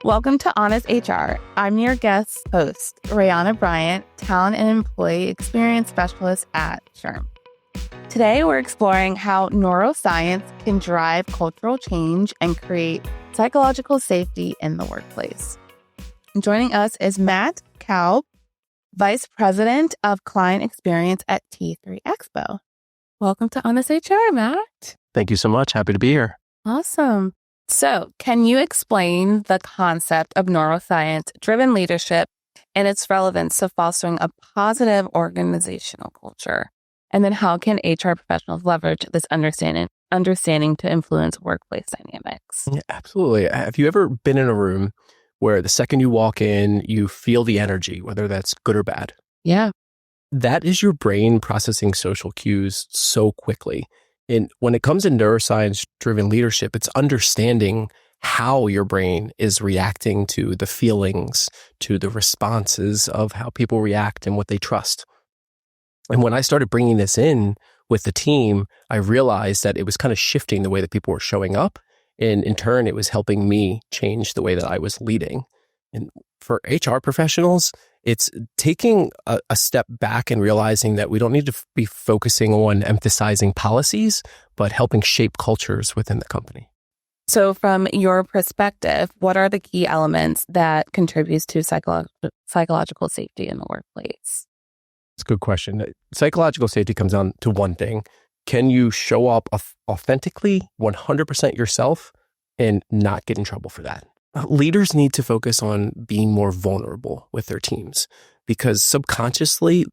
Welcome to Honest HR. I'm your guest host, Rayana Bryant, Talent and Employee Experience Specialist at SHRM. Today, we're exploring how neuroscience can drive cultural change and create psychological safety in the workplace. Joining us is Matt Kalb, Vice President of Client Experience at T3 Expo. Welcome to Honest HR, Matt. Thank you so much. Happy to be here. Awesome. So, can you explain the concept of neuroscience-driven leadership and its relevance to fostering a positive organizational culture? And then how can HR professionals leverage this understanding to influence workplace dynamics? Yeah, absolutely. Have you ever been in a room where the second you walk in, you feel the energy, whether that's good or bad? Yeah. That is your brain processing social cues so quickly. And when it comes to neuroscience-driven leadership, it's understanding how your brain is reacting to the feelings, to the responses of how people react and what they trust. And when I started bringing this in with the team, I realized that it was kind of shifting the way that people were showing up. And in turn, it was helping me change the way that I was leading. And for HR professionals, it's taking a step back and realizing that we don't need to be focusing on emphasizing policies, but helping shape cultures within the company. So from your perspective, what are the key elements that contributes to psychological safety in the workplace? It's a good question. Psychological safety comes down to one thing. Can you show up authentically, 100% yourself, and not get in trouble for that? Leaders need to focus on being more vulnerable with their teams because subconsciously,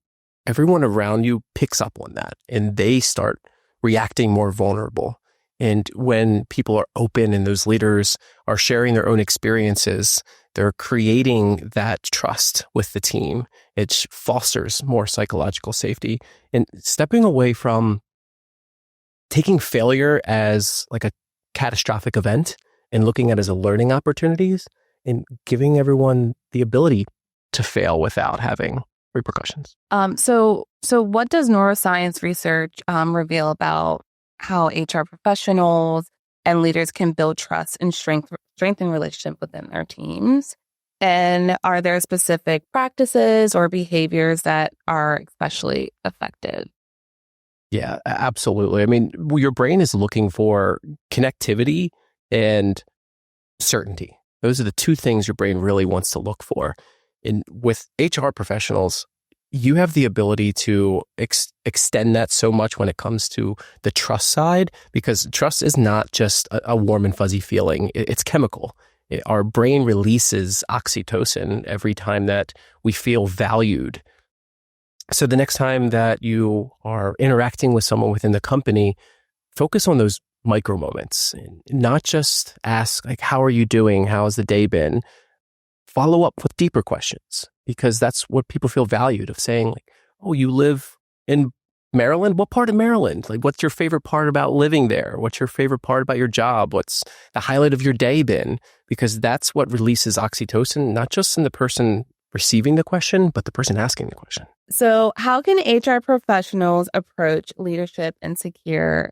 everyone around you picks up on that and they start reacting more vulnerable. And when people are open and those leaders are sharing their own experiences, they're creating that trust with the team. It fosters more psychological safety and stepping away from taking failure as like a catastrophic event and looking at it as a learning opportunities and giving everyone the ability to fail without having repercussions. So what does neuroscience research reveal about how HR professionals and leaders can build trust and strengthen relationship within their teams? And are there specific practices or behaviors that are especially effective? Yeah, absolutely. I mean, your brain is looking for connectivity and certainty. Those are the two things your brain really wants to look for. And with HR professionals, you have the ability to extend that so much when it comes to the trust side, because trust is not just a warm and fuzzy feeling. It's chemical. Our brain releases oxytocin every time that we feel valued. So the next time that you are interacting with someone within the company, focus on those micro moments and not just ask like, how are you doing? How's the day been? Follow up with deeper questions because that's what people feel valued of saying like, oh, you live in Maryland? What part of Maryland? Like, what's your favorite part about living there? What's your favorite part about your job? What's the highlight of your day been? Because that's what releases oxytocin, not just in the person receiving the question, but the person asking the question. So how can HR professionals approach leadership and secure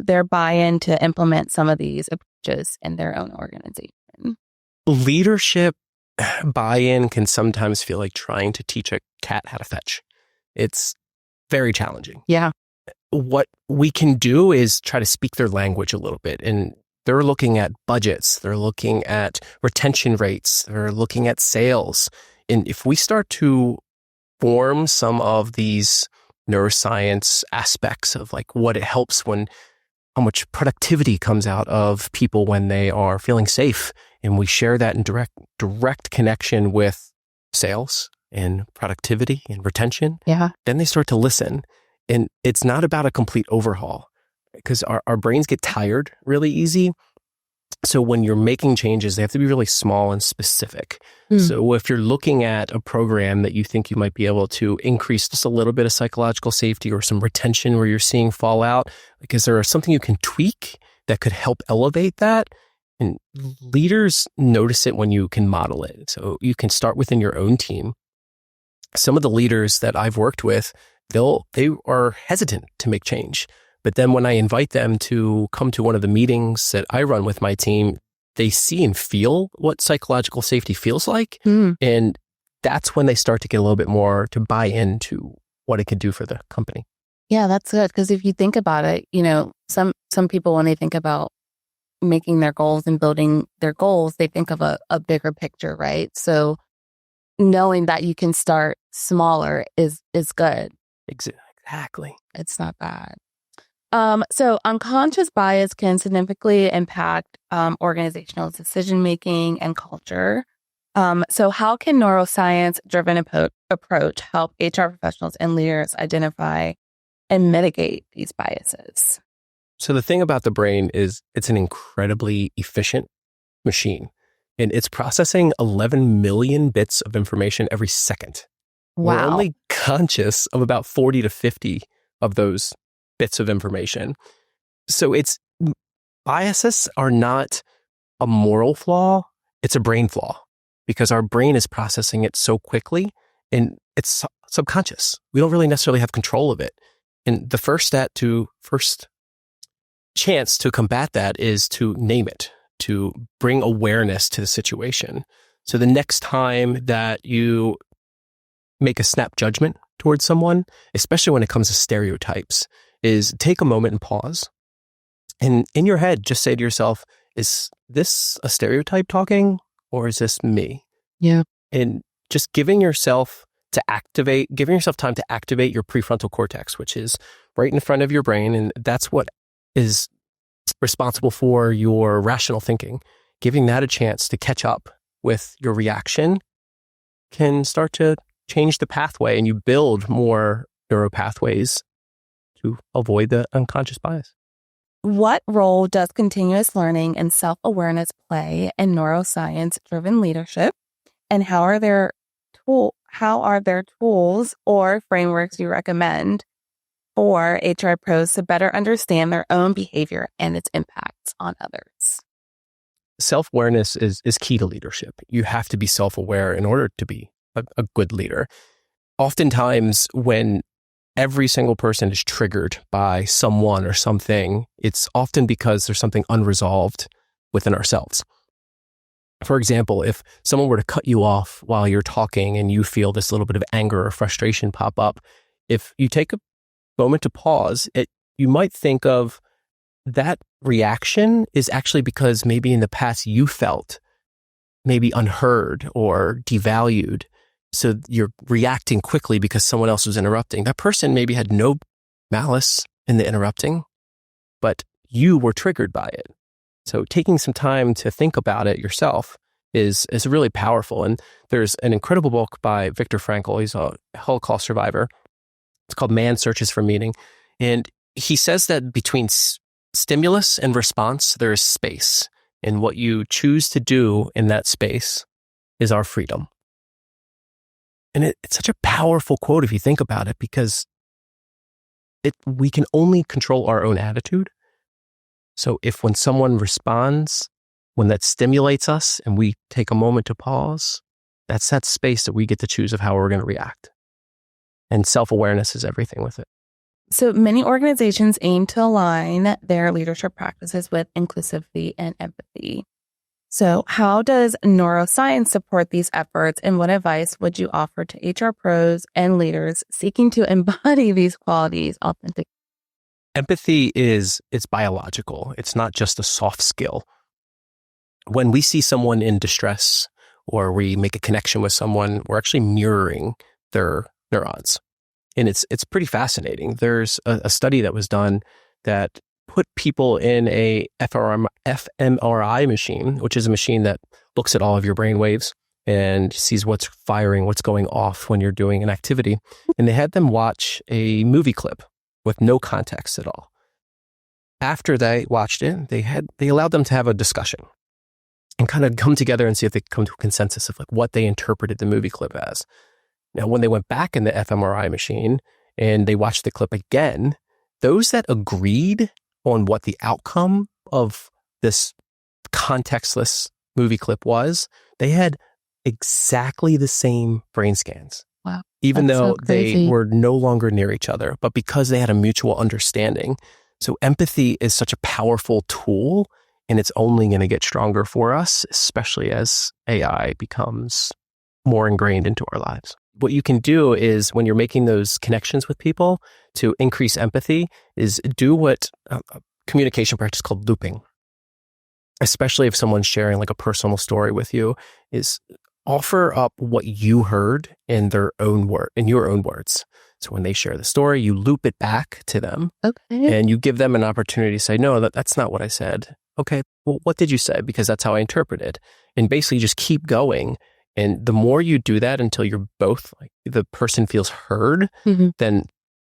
their buy-in to implement some of these approaches in their own organization? Leadership buy-in can sometimes feel like trying to teach a cat how to fetch. It's very challenging. Yeah. What we can do is try to speak their language a little bit. And they're looking at budgets. They're looking at retention rates. They're looking at sales. And if we start to form some of these neuroscience aspects of like what it helps when how much productivity comes out of people when they are feeling safe, and we share that in direct connection with sales and productivity and retention, then they start to listen. And it's not about a complete overhaul because our brains get tired really easy. So when you're making changes, they have to be really small and specific. So if you're looking at a program that you think you might be able to increase just a little bit of psychological safety or some retention where you're seeing fallout, because there is something you can tweak that could help elevate that. And leaders notice it when you can model it. So you can start within your own team. Some of the leaders that I've worked with, they are hesitant to make change. But then when I invite them to come to one of the meetings that I run with my team, they see and feel what psychological safety feels like. And that's when they start to get a little bit more to buy into what it could do for the company. Yeah, that's good. Because if you think about it, some people, when they think about making their goals and building their goals, they think of a bigger picture, right? So knowing that you can start smaller is good. Exactly. It's not bad. So unconscious bias can significantly impact organizational decision-making and culture. So how can neuroscience-driven approach help HR professionals and leaders identify and mitigate these biases? So the thing about the brain is it's an incredibly efficient machine, and it's processing 11 million bits of information every second. Wow. We're only conscious of about 40 to 50 of those bits of information. So biases are not a moral flaw, it's a brain flaw, because our brain is processing it so quickly and it's subconscious. We don't really necessarily have control of it. And the first chance to combat that is to name it, to bring awareness to the situation. So the next time that you make a snap judgment towards someone, especially when it comes to stereotypes, is take a moment and pause. And in your head, just say to yourself, is this a stereotype talking or is this me? Yeah. And just giving yourself time to activate your prefrontal cortex, which is right in front of your brain. And that's what is responsible for your rational thinking. Giving that a chance to catch up with your reaction can start to change the pathway, and you build more neural pathways to avoid the unconscious bias. What role does continuous learning and self-awareness play in neuroscience-driven leadership? And how are there tools or frameworks you recommend for HR pros to better understand their own behavior and its impacts on others? Self-awareness is key to leadership. You have to be self-aware in order to be a good leader. Oftentimes, when every single person is triggered by someone or something, it's often because there's something unresolved within ourselves. For example, if someone were to cut you off while you're talking and you feel this little bit of anger or frustration pop up, if you take a moment to pause, you might think of that reaction is actually because maybe in the past you felt maybe unheard or devalued. So you're reacting quickly because someone else was interrupting. That person maybe had no malice in the interrupting, but you were triggered by it. So taking some time to think about it yourself is really powerful. And there's an incredible book by Viktor Frankl. He's a Holocaust survivor. It's called Man Searches for Meaning. And he says that between stimulus and response, there is space. And what you choose to do in that space is our freedom. And it's such a powerful quote if you think about it, because we can only control our own attitude. So if when someone responds, when that stimulates us and we take a moment to pause, that's that space that we get to choose of how we're going to react. And self-awareness is everything with it. So many organizations aim to align their leadership practices with inclusivity and empathy. So how does neuroscience support these efforts, and what advice would you offer to HR pros and leaders seeking to embody these qualities authentically? Empathy it's biological. It's not just a soft skill. When we see someone in distress or we make a connection with someone, we're actually mirroring their neurons. And it's pretty fascinating. There's a study that was done that put people in a fMRI machine, which is a machine that looks at all of your brain waves and sees what's firing, what's going off when you're doing an activity. And they had them watch a movie clip with no context at all. After they watched it, they allowed them to have a discussion and kind of come together and see if they could come to a consensus of like what they interpreted the movie clip as. Now, when they went back in the fMRI machine and they watched the clip again, those that agreed on what the outcome of this contextless movie clip was, they had exactly the same brain scans. Wow. Even though they were no longer near each other, but because they had a mutual understanding. So empathy is such a powerful tool and it's only going to get stronger for us, especially as AI becomes more ingrained into our lives. What you can do is when you're making those connections with people to increase empathy is do what a communication practice called looping. Especially if someone's sharing like a personal story with you, is offer up what you heard in your own words. So when they share the story, you loop it back to them. Okay. And you give them an opportunity to say, no, that's not what I said. Okay, well, what did you say? Because that's how I interpret it. And basically just keep going. And the more you do that until you're both like the person feels heard, then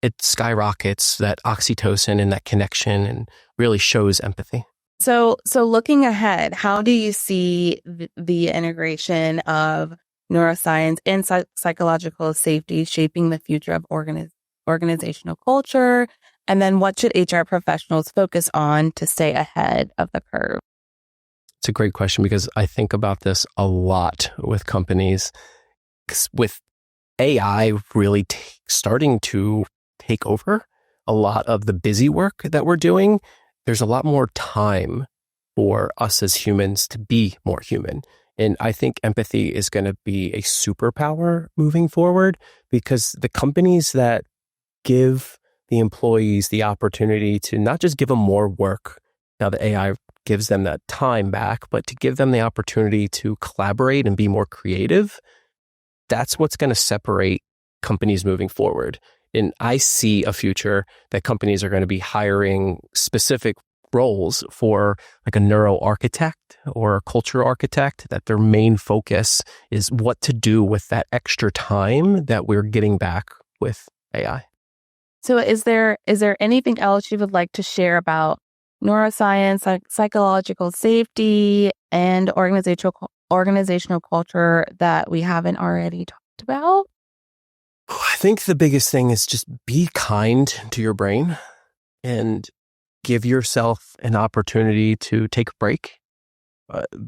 it skyrockets that oxytocin and that connection and really shows empathy. So looking ahead, how do you see the integration of neuroscience and psychological safety shaping the future of organizational culture? And then what should HR professionals focus on to stay ahead of the curve? It's a great question because I think about this a lot with companies. With AI really starting to take over a lot of the busy work that we're doing, there's a lot more time for us as humans to be more human. And I think empathy is going to be a superpower moving forward because the companies that give the employees the opportunity to not just give them more work, now the AI gives them that time back, but to give them the opportunity to collaborate and be more creative, that's what's going to separate companies moving forward. And I see a future that companies are going to be hiring specific roles for like a neuro architect or a culture architect, that their main focus is what to do with that extra time that we're getting back with AI. So is there anything else you would like to share about neuroscience, psychological safety, and organizational culture that we haven't already talked about? I think the biggest thing is just be kind to your brain and give yourself an opportunity to take a break.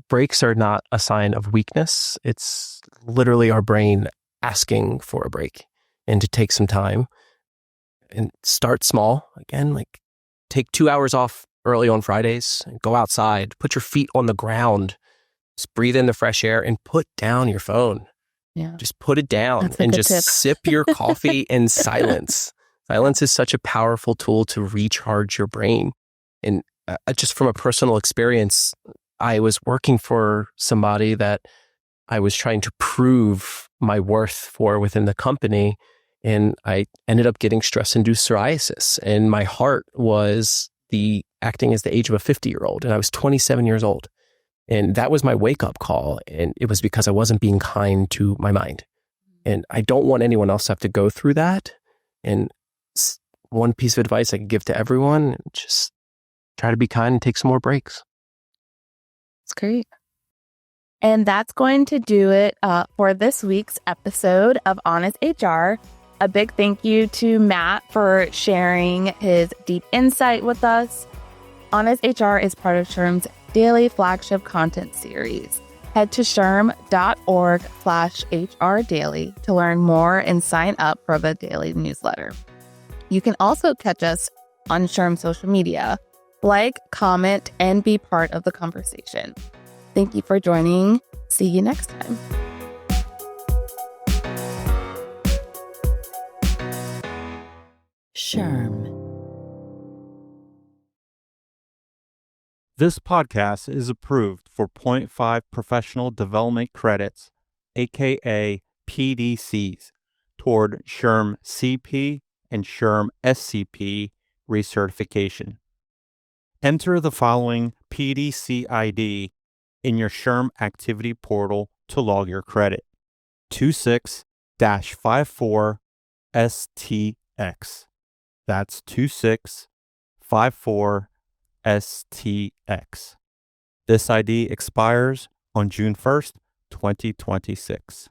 Breaks are not a sign of weakness. It's literally our brain asking for a break and to take some time and start small. Again, like take 2 hours off early on Fridays and go outside, put your feet on the ground, just breathe in the fresh air and put down your phone. Yeah. Just put it down That's a and good just tip. sip your coffee in silence. Silence is such a powerful tool to recharge your brain. And just from a personal experience, I was working for somebody that I was trying to prove my worth for within the company. And I ended up getting stress-induced psoriasis. And my heart was acting as the age of a 50-year-old. And I was 27 years old. And that was my wake-up call. And it was because I wasn't being kind to my mind. And I don't want anyone else to have to go through that. And one piece of advice I could give to everyone, just try to be kind and take some more breaks. That's great. And that's going to do it for this week's episode of Honest HR. A big thank you to Matt for sharing his deep insight with us. Honest HR is part of SHRM's daily flagship content series. Head to shrm.org/HR daily to learn more and sign up for the daily newsletter. You can also catch us on SHRM social media. Like, comment, and be part of the conversation. Thank you for joining. See you next time. SHRM. This podcast is approved for 0.5 professional development credits, aka PDCs, toward SHRM CP and SHRM SCP recertification. Enter the following PDC ID in your SHRM activity portal to log your credit. 26-54STX. That's 2654STX. This ID expires on June 1st, 2026.